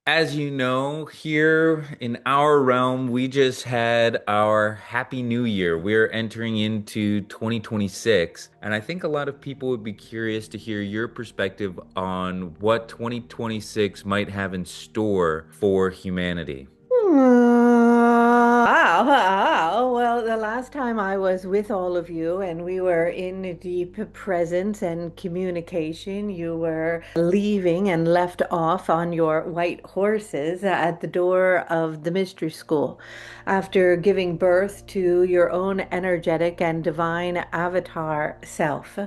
As you know, here in our realm, we just had our Happy New Year. We're entering into 2026, and I think a lot of people would be curious to hear your perspective on what 2026 might have in store for humanity. Wow, wow. Well, the last time I was with all of you and we were in deep presence and communication, you were leaving and left off on your white horses at the door of the mystery school after giving birth to your own energetic and divine avatar self.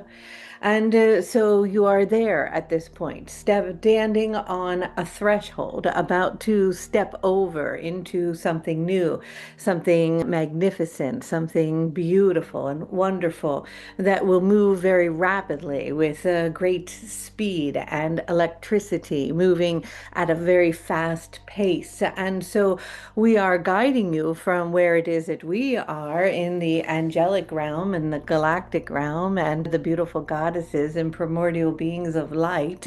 And so you are there at this point, standing on a threshold, about to step over into something new, something magnificent, something beautiful and wonderful that will move very rapidly with great speed and electricity, moving at a very fast pace. And so we are guiding you from where it is that we are in the angelic realm and the galactic realm and the beautiful goddesses and primordial beings of light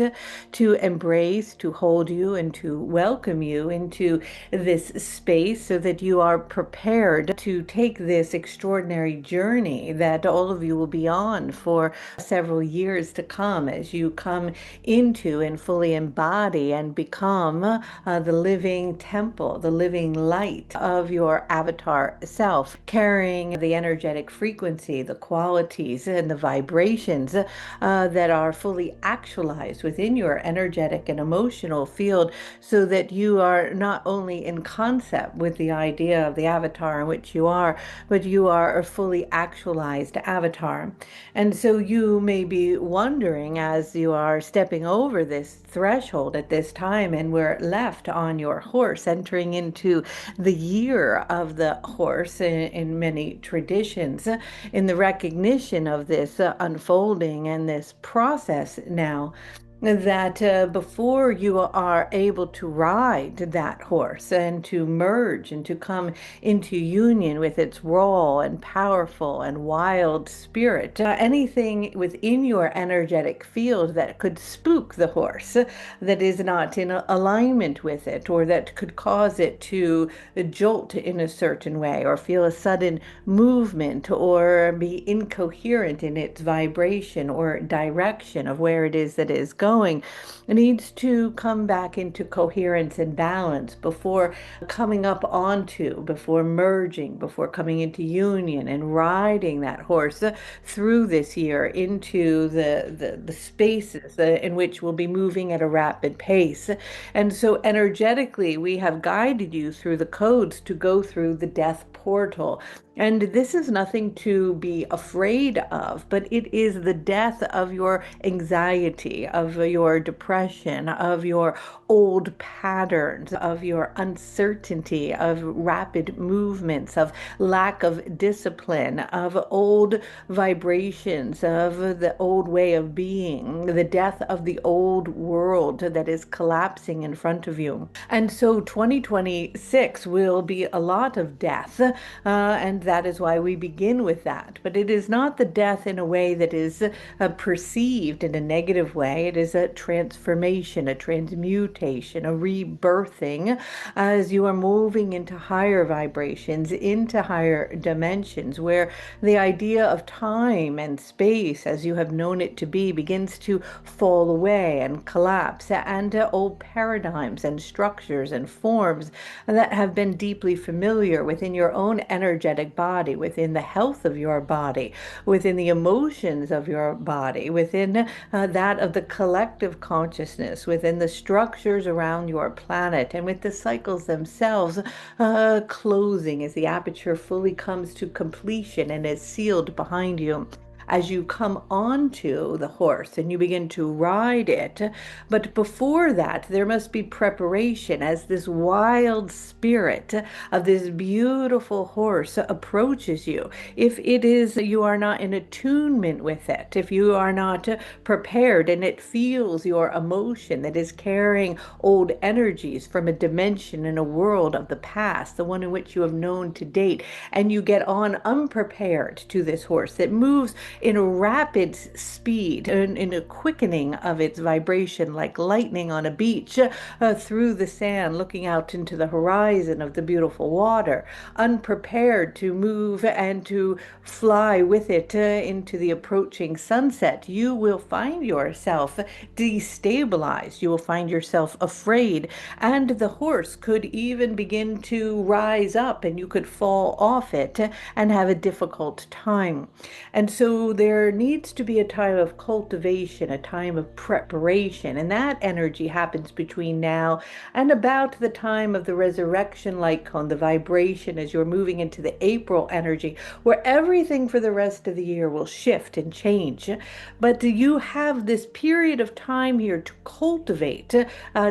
to embrace, to hold you, and to welcome you into this space so that you are prepared to take this extraordinary journey that all of you will be on for several years to come as you come into and fully embody and become the living temple, the living light of your avatar self, carrying the energetic frequency, the qualities, and the vibrations that are fully actualized within your energetic and emotional field so that you are not only in concept with the idea of the avatar in which you are, but you are a fully actualized avatar. And so you may be wondering as you are stepping over this threshold at this time, and we're left on your horse entering into the year of the horse in many traditions, in the recognition of this unfolding and this process now that before you are able to ride that horse and to merge and to come into union with its raw and powerful and wild spirit, anything within your energetic field that could spook the horse, that is not in alignment with it, or that could cause it to jolt in a certain way, or feel a sudden movement, or be incoherent in its vibration or direction of where it is that is going, it needs to come back into coherence and balance before coming up onto, before merging, before coming into union and riding that horse through this year into the spaces in which we'll be moving at a rapid pace. And so energetically, we have guided you through the codes to go through the death portal. And this is nothing to be afraid of, but it is the death of your anxiety, of your depression, of your old patterns, of your uncertainty, of rapid movements, of lack of discipline, of old vibrations, of the old way of being, the death of the old world that is collapsing in front of you. And so 2026 will be a lot of death, and that is why we begin with that. But it is not the death in a way that is perceived in a negative way. It is a transformation, a transmutation, a rebirthing as you are moving into higher vibrations, into higher dimensions, where the idea of time and space as you have known it to be begins to fall away and collapse, and old paradigms and structures and forms that have been deeply familiar within your own energetic body, within the health of your body, within the emotions of your body, within that of the collective consciousness, within the structures around your planet, and with the cycles themselves closing as the aperture fully comes to completion and is sealed behind you as you come onto the horse and you begin to ride it. But before that, there must be preparation as this wild spirit of this beautiful horse approaches you. If it is you are not in attunement with it, if you are not prepared and it feels your emotion that is carrying old energies from a dimension in a world of the past, the one in which you have known to date, and you get on unprepared to this horse that moves in a rapid speed, in a quickening of its vibration, like lightning on a beach, through the sand, looking out into the horizon of the beautiful water, unprepared to move and to fly with it into the approaching sunset. You will find yourself destabilized. You will find yourself afraid, and the horse could even begin to rise up, and you could fall off it and have a difficult time. And so there needs to be a time of cultivation, a time of preparation, and that energy happens between now and about the time of the resurrection light cone, the vibration as you're moving into the April energy, where everything for the rest of the year will shift and change. But you have this period of time here to cultivate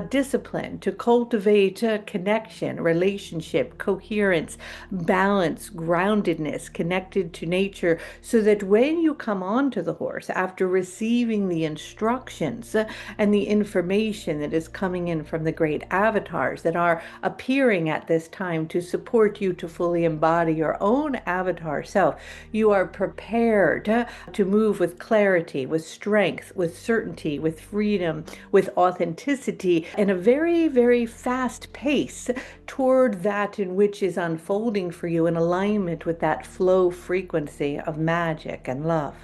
discipline, to cultivate connection, relationship, coherence, balance, groundedness, connected to nature, so that when you come onto the horse after receiving the instructions and the information that is coming in from the great avatars that are appearing at this time to support you to fully embody your own avatar self, you are prepared to move with clarity, with strength, with certainty, with freedom, with authenticity, and a very, very fast pace toward that in which is unfolding for you in alignment with that flow frequency of magic and love.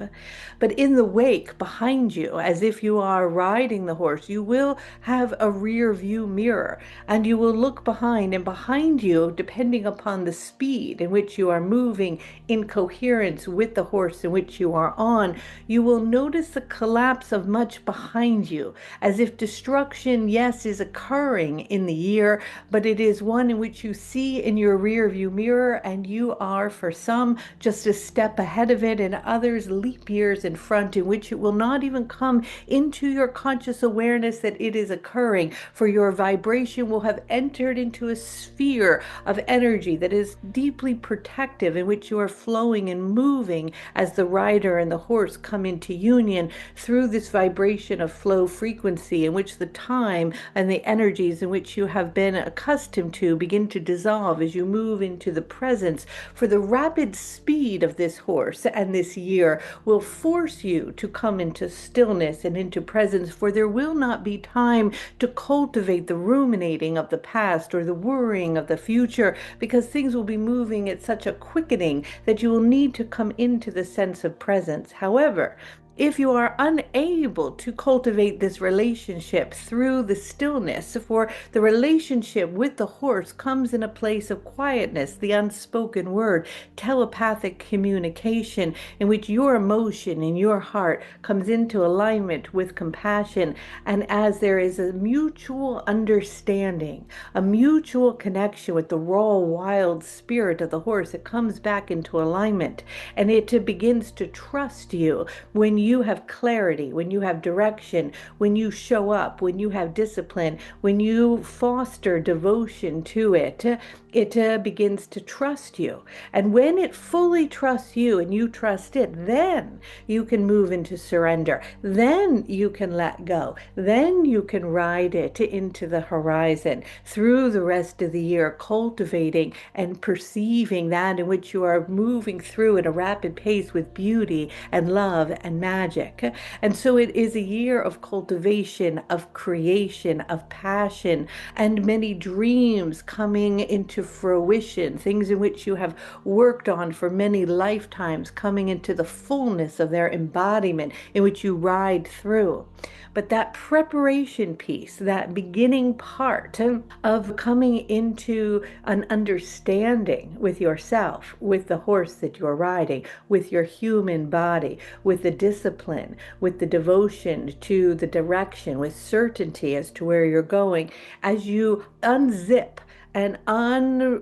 But in the wake behind you, as if you are riding the horse, you will have a rear view mirror, and you will look behind, and behind you, depending upon the speed in which you are moving in coherence with the horse in which you are on, you will notice the collapse of much behind you, as if destruction, yes, is occurring in the year, but it is one in which you see in your rear view mirror, and you are, for some, just a step ahead of it, and others leap years in front, in which it will not even come into your conscious awareness that it is occurring, for your vibration will have entered into a sphere of energy that is deeply protective, in which you are flowing and moving as the rider and the horse come into union through this vibration of flow frequency, in which the time and the energies in which you have been accustomed to begin to dissolve as you move into the presence. For the rapid speed of this horse and this year will force you to come into stillness and into presence, for there will not be time to cultivate the ruminating of the past or the worrying of the future, because things will be moving at such a quickening that you will need to come into the sense of presence. However, if you are unable to cultivate this relationship through the stillness, for the relationship with the horse comes in a place of quietness, the unspoken word, telepathic communication, in which your emotion in your heart comes into alignment with compassion. And as there is a mutual understanding, a mutual connection with the raw, wild spirit of the horse, it comes back into alignment, and it begins to trust you when you have clarity, when you have direction, when you show up, when you have discipline, when you foster devotion to it, it begins to trust you. And when it fully trusts you and you trust it, then you can move into surrender. Then you can let go. Then you can ride it into the horizon through the rest of the year, cultivating and perceiving that in which you are moving through at a rapid pace with beauty and love and magic. And so it is a year of cultivation, of creation, of passion, and many dreams coming into fruition, things in which you have worked on for many lifetimes coming into the fullness of their embodiment, in which you ride through. But that preparation piece, that beginning part of coming into an understanding with yourself, with the horse that you're riding, with your human body, with the discipline, with the devotion to the direction, with certainty as to where you're going, as you unzip and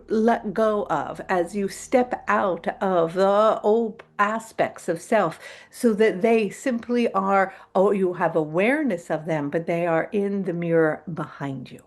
let go of, as you step out of the old aspects of self, so that they simply are, oh, you have awareness of them, but they are in the mirror behind you.